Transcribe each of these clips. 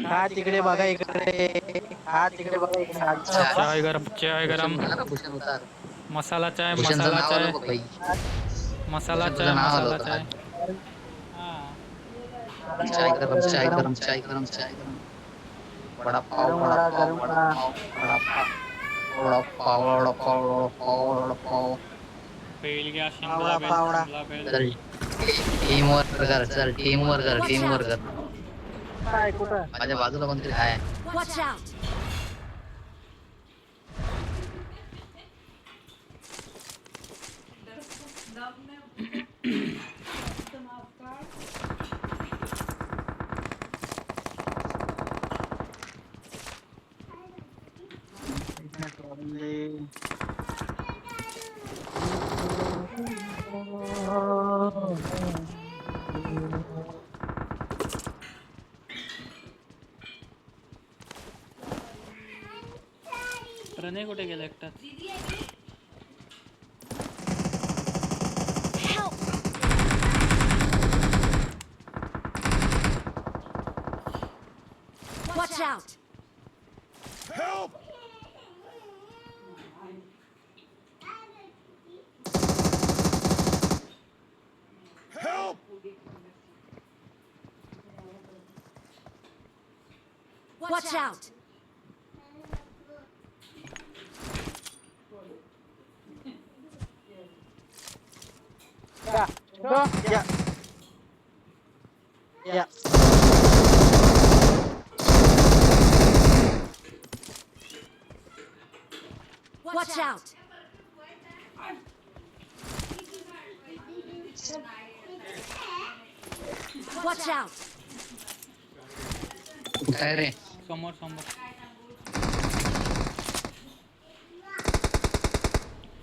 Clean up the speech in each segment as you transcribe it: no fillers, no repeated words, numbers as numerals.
हा तिकडे बघा इकडे. हा तिकडे बघा इकडे. चाय गरम, चाय भूषण गरम. उतार, भूषण उतार. मसाला चाय, भूषणचं मसाला नाव चाय. आलं बघ भाई. मसाला भूषण चाय, तुझं नाव आलं मसाला होतं चाय. खाली. हा. चाय गरम, चाय गरम, चाय गरम, चाय गरम. वडापाव, गरम वडा वडापाव, गरम वडा. वडापाव, वडापाव. वडापाव, वडापाव, वडापाव, वडापाव. पेल गया शिमला पावडा बेल, पावडा. शिमला बेल. चल टीम वर्क कर, चल टीम वर्क कर, Watch टीम out! वर्क कर. काय कुठं? माझ्या बाजूला कोणतरी आहे. Watch out! प्रणय कुठे गेला एकटा? Help! Watch out! Watch out! या. या. या. Watch out! Watch out! काय रे? समोर समोर.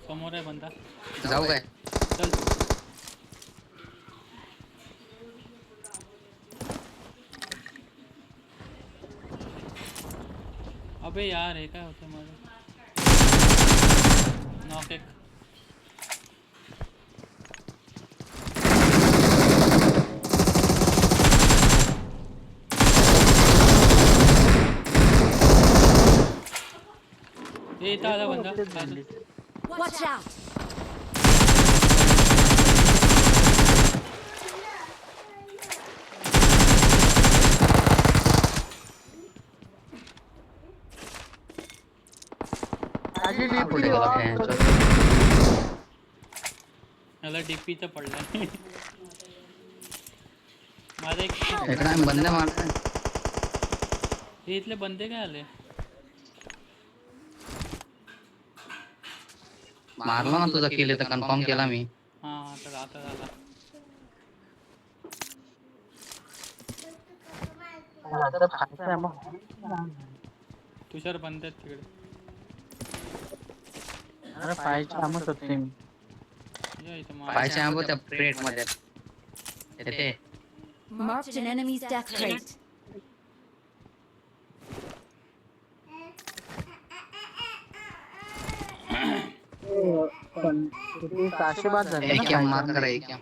समोर आहे बंदा. जाऊ काय? चल. अबे यार हे काय होतं माझं? नॉक एक. हे इथं आला बंदा. Watch out! माझी हा, कुठे डीपी गेला ऑन फॅन? कर. याला डीपी तर पडलाय. माझा एक इकडे बंद मारताय. हे इथले बंदे काय आले? मारला ना तुझा किल तर कन्फर्म केला मी. हा आता झाला. आता खायचं मग. तुषार बंद आहेत तिकडे. अरे पाहायची कामच होते मी. या इथं पायचे आंबो त्या प्लेट मध्ये. येते. Marked an enemy's death crate. पण किती 600 बाद झाले एक ना एम मार पाहायचं. करा एक एम.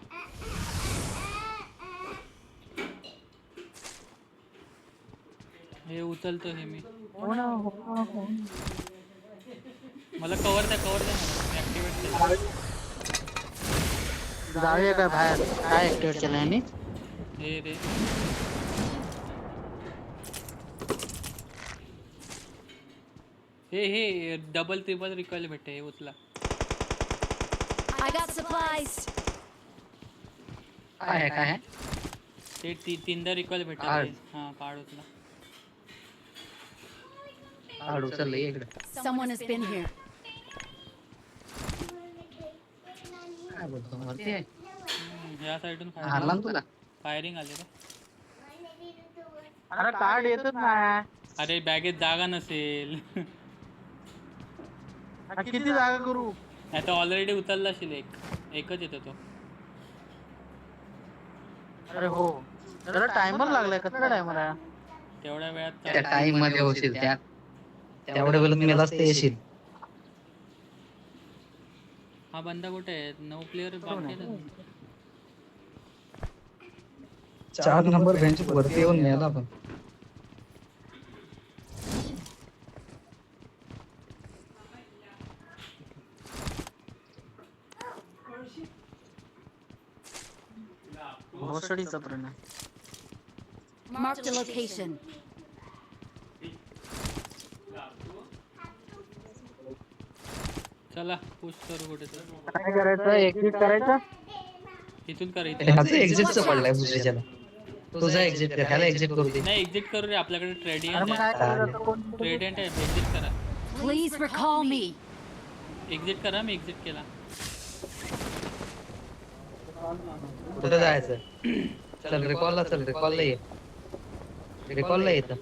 हे उचलतो हे मी. हो ना, हो ना, हो ना. मला कवर द्या मला. मी ऍक्टिवेट केलं. जाऊया काय बाहेर? काय ऍक्टिवेट केलं यांनी? हे रे. हे डबल ट्रिपल रिकॉइल भेटते. हे उचला. I got supplies. काय आहे? ते तीनदा रिकॉइल भेटते. कार्ड. हा कार्ड उचला. कार्ड उचललं इकडे. Someone has been here. काय बोलतो वरती आहे? ह्या साईडून मारला ना तुला? फायरिंग आले रे. अरे कार्ड येतच नाही. अरे बॅगेत जागा नसेल. किती जागा करू? नाही तर ऑलरेडी उचलला असेल एकच येतो तो. अरे हो, जरा टायमर लागलाय. कसला टायमर आहे? तेवढ्या वेळात त्या टाइम मध्ये होशील त्या तेवढ्या वेळेत मेलाच ते येशील. हा बंदा कुठे आहे? 9 प्लेयर बाकी आहेत. 4 नंबर बेंच वरती येऊन मेला पण. घोसडीचा परिणाम. Marked a location. चला पुश करू कुठे तर. काय करायचं? एक्झिट करायचं. इथून कर ह्याचं एक्झिटचं पडलाय दुसऱ्याच्याला. तुझा एक्झिट कर, ह्याला एक्झिट करू दे. नाही एक्झिट करू रे, आपल्याकडे अरे ट्रेडियंट मग आहे. काय करायचं? कोण ट्रेडियंट आहे, एक्झिट करा. Please recall me. एक्झिट करा, मी एक्झिट केला. कुठं जायचं? चल रिकॉलला, चल रिकॉलला ये. रिकॉलला येतं.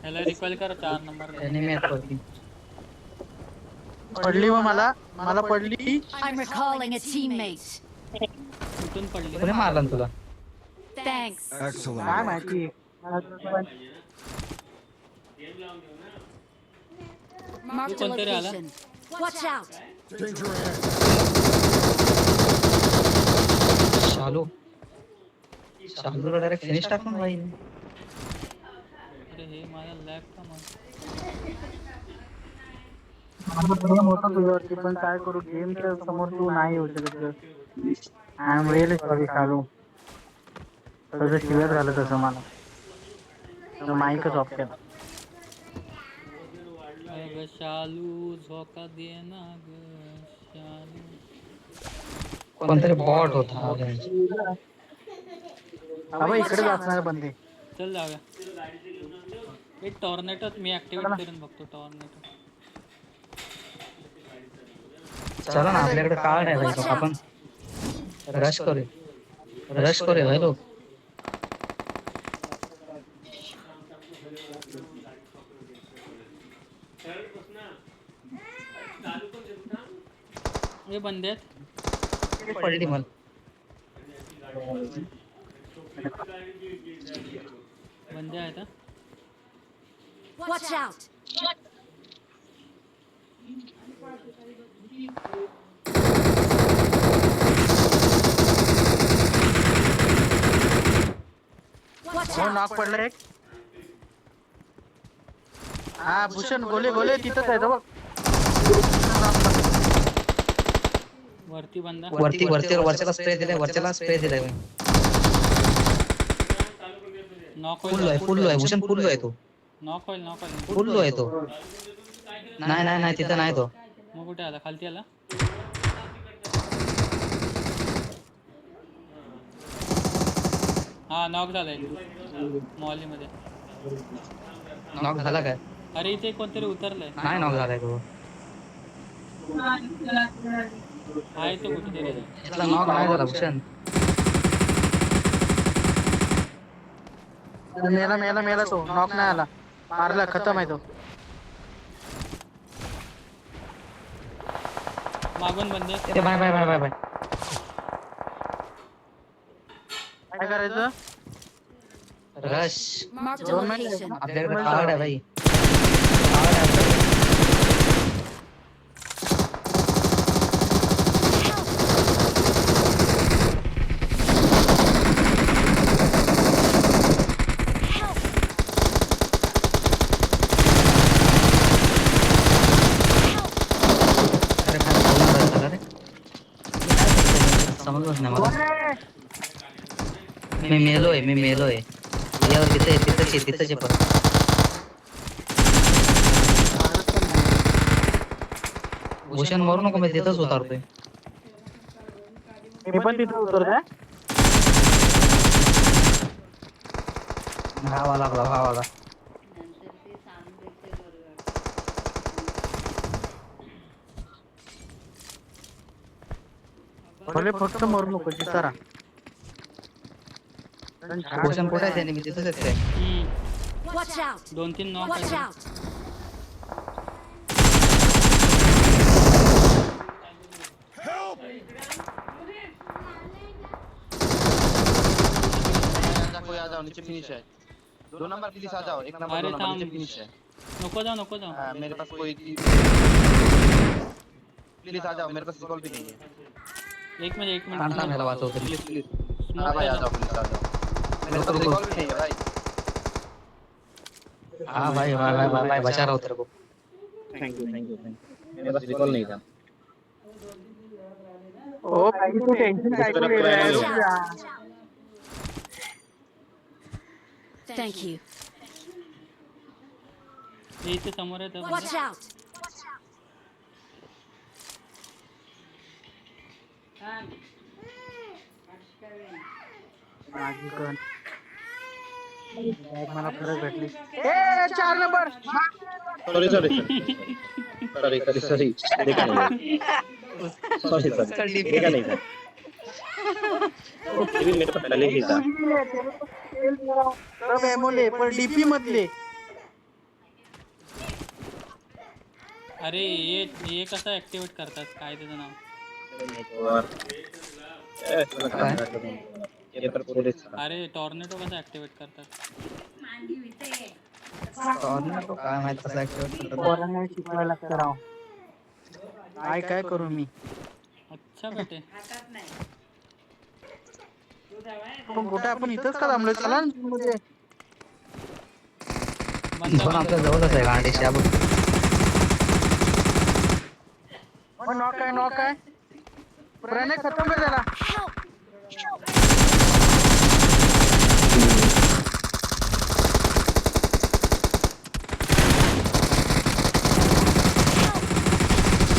ह्याला रिकॉल करा 4 नंबर. एनिमी आहेत वरती. पडली व मला पडली. I'm recalling a teammate. कुठून पडली? कोणी मारला ना तुला? Thanks. काय माहिती. Marked a कोणतरी आला? location. Watch out. शालूला डायरेक्ट फिनिश टाकून भाई. अरे हे माझा लॅग का मग. प्रेम होतं तुझ्यावरती, पण काय करू, गेमच्या समोर तू नाही येऊ शकत. आय एम रिअली सॉरी शालू. तुझं शिव्यात झालं तसं मला. माईकच ऑफ केला. अगं शालू झोका दे ना ग शालू. कोणतरी बॉट होता. अबे इकडे असणार बंदे. चल जाऊया. एक टॉर्नेटो मी ऍक्टिवेट करून बघतो. टॉर्नेटो चला ना, आपल्याकडे कार्ड आहे भाई. आपण रश करूया भाई लोक. हे बंदे आहेत. पडली मला. बंदे आहेत. Watch out. Watch हो out. नॉक पडलं एक. हा भूषण गोले तिथंच आहे बघ. वरती बंदा. वरच्याला स्प्रे दिलाय. नॉक फुल आहे भूषण. फुल आहे तो. नॉक होईल. फुल आहे तो. नाही तिथं नाही तो. मग कुठे आला? खालती आला. हा नॉक झालाय मॉली मध्ये. नॉक झाला काय? अरे इथे कोणतरी उतरलंय. नाही नॉक झालाय तो. आहे तो कुठेतरी. त्याला नॉक नाही झाला भूषण. मेला तो. नॉक नाही आला. मारला, खतम आहे तो. मागून बंदे. ते बाय. काय करायचं? रश. Marked a location. आपल्याकडे कार्ड आहे भाई. समजलंच नाही मला. मी मेलोय. यावर तिथंच परत. भूषण मरू नको, मी तिथंच उतरतोय. मी पण तिथं उतरतोय. भावाला. भले फक्त मरू नको जिसारा. भूषण कुठे आहे? मी तिथंच आहे. Watch out. 2-3 नॉक Watch आहे. out. कोई आ जाओ, नीचे फिनिश है. 2 नंबर प्लीज आ जाओ. 1 नंबर 2 नंबर नीचे फिनिश है. नको जाऊ. मेरे पास कोई प्लीज आ जाओ. मेरे पास रिकॉल भी नहीं है. एक मिनिट मला वाचवतो. प्लीज हाँ भाई आ जाओ, प्लीज आ जाओ. मेरे पास रिकॉल भी नहीं है भाई. हाँ भाई बचा रहा हूँ तेरे को. थँक्यू. मेरे पास रिकॉल नहीं था ओ भाई तू टेंशन काय तू ले रहा है रुक जा Thank you. हे इथे समोर आहे तर Watch out. माझी कण बॅग मला परत भेटली ए 4 number sorry sorry sorry sorry sorry देखा नहीं सॉरी सॉरी देखा नहीं था ये भी मेरे पास पहले ही था सब एमओ ले पर डीपी मत ले अरे हे कसं ऍक्टिवेट करतात काय त्याचं नाव और ये पर पुलिस था अरे टॉर्नेडो कसं ऍक्टिवेट करतात टॉर्नेडो काय माहित कसं ऍक्टिवेट करतात. पोरांना शिकवायला लागतं राव काय करू मी अच्छा बेटे पण कुठे आपण इथंच का थांबलोय चला ना मध्ये बंदा पण आपल्या जवळच आहे गांडी शाबू. नॉक आहे प्रणय खतम कर त्याला Help.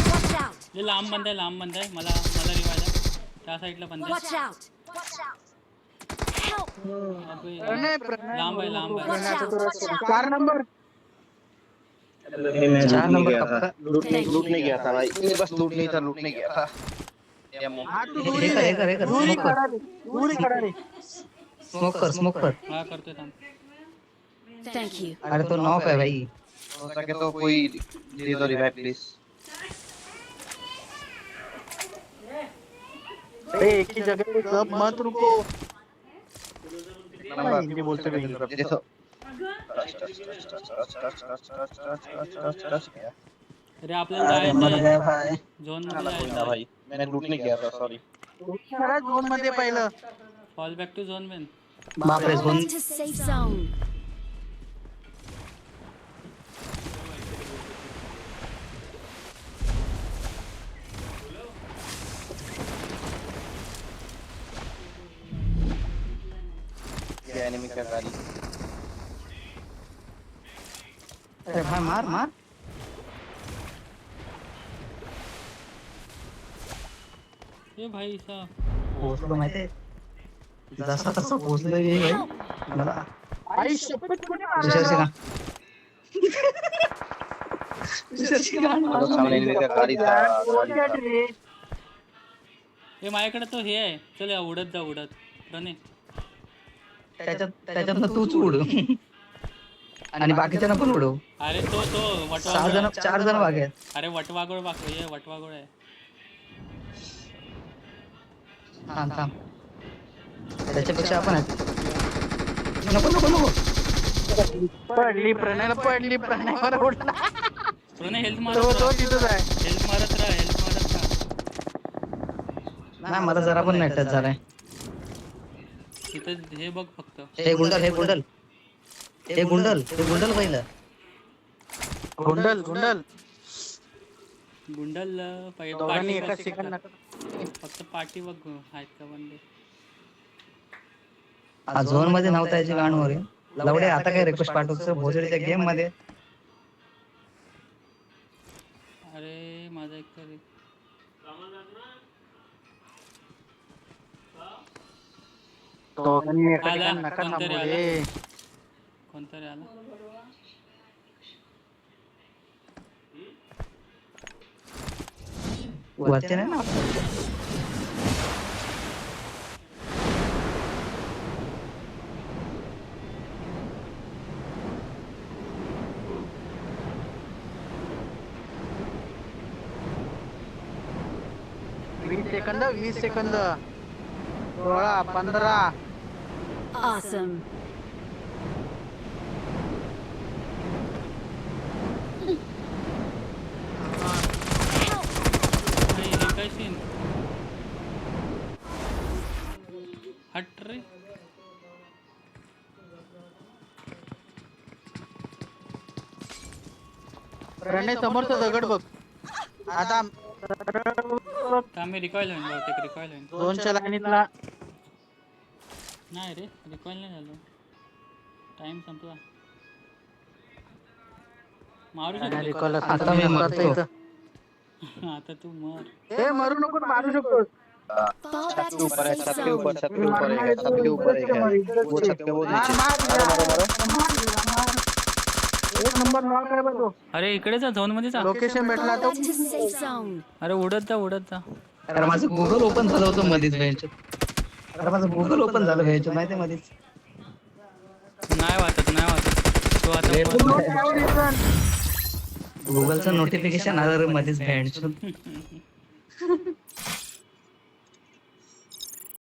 Watch out. हे लांब बंद आहे मला रिवायला त्या साईडला बंद आहे Watch out. Help. अबे, प्रणय लांब आहे Watch out. 4 नंबर मैं चार लूटने नंबर गया था कप्पा. लूटने गया था भाई मेरे पास लूट नहीं था लूटने गया था हा तू हे दूरी कर, हे कर, दूरी smoke कर. करा रे दूरी करा रे स्मोक कर. हा करतोय थांब Thank you. अरे तो नॉक आहे भाई. हो सके तो कोई दे दो रिवाइव प्लीज ए एक ही जगह पे सब मत रुको हिंदी बोलते हुए देखो अरे आपल्याला मर जायचंय गया भाई. झोन मध्ये जायचंय भाई मैंने लूटने गया था सॉरी खरा झोन मध्ये पहिलं फॉल बॅक टू झोन वेन बापरे zone. Back to safe zone. ये एनिमी का गाड़ी अरे भाई मार. ए भाई सा पोहोचलो माहितीये जसा तसं पोहोचलो मी भाई. मला आई शपथ कोणी दुसऱ्याची मारला गाण. दुसऱ्याची गाण. मतलब सामने एनिमी का गाड़ी था गाड़ी था रे ए माझ्याकडे तो हे आहे चल या उडत प्रणय त्याच्यातनं तूच उड आणि बाकीच्यांना पण उडव. अरे तो 4 जण बाकी आहेत. अरे वटवागोळ आहे थांब. त्याच्यापेक्षा आपण आहेत. नको. पडली प्रणयवर उडला प्रणय हेल्थ तो तिथंच आहे मारत राहा नाही मला जरा पण नाही टच झालाय. तिथं हे बघ फक्त हे गुंडल पहिलं. गुंडल गुंडल दोघांनी एका सेकंद फक्त पाठी बघ आहेत का बंदे हा झोन मध्ये नव्हता याची गाण वर लवडे आता काय रिक्वेस्ट पाठवतो भोजडीच्या गेम मध्ये. अरे माझा एक तर दोघांनी एका आला, ठिकाणी नका कोणतरी थांबू आला. रे कोणतरी आला वरती नाही ना. वीस सेकंद 16 15 Awesome. नाही हे काय सीन हट रे प्रणय समोरचा दगड बघ आता का मी रिकॉईल होईन बहुतेक रिकॉईल होईन 200 लाईनीतला नाही रे रिकॉईल नाही झालो टाइम संपला मारू शकतो आता मी मरतो आता तू मर हे मरू नको मारू शकतो Fall back to ऊपर है safe सबके ऊपर zone. सबके ऊपर है सबके ऊपर है वो सबके वो नीचे मारो एक नंबर नॉक आहे बघ तो. अरे इकडे जा झोन मध्ये जा लोकेशन भेटला Fall तो back to safe zone. अरे उडत जा अरे माझं गुगल ओपन झालं होतं मध्येच व्हायचं. अरे माझं गुगल ओपन झालं व्हायचं माहिती आहे मध्येच. नाही वाटत तो आता गुगलचं नोटिफिकेशन आलं रे मध्येच व्हायचं.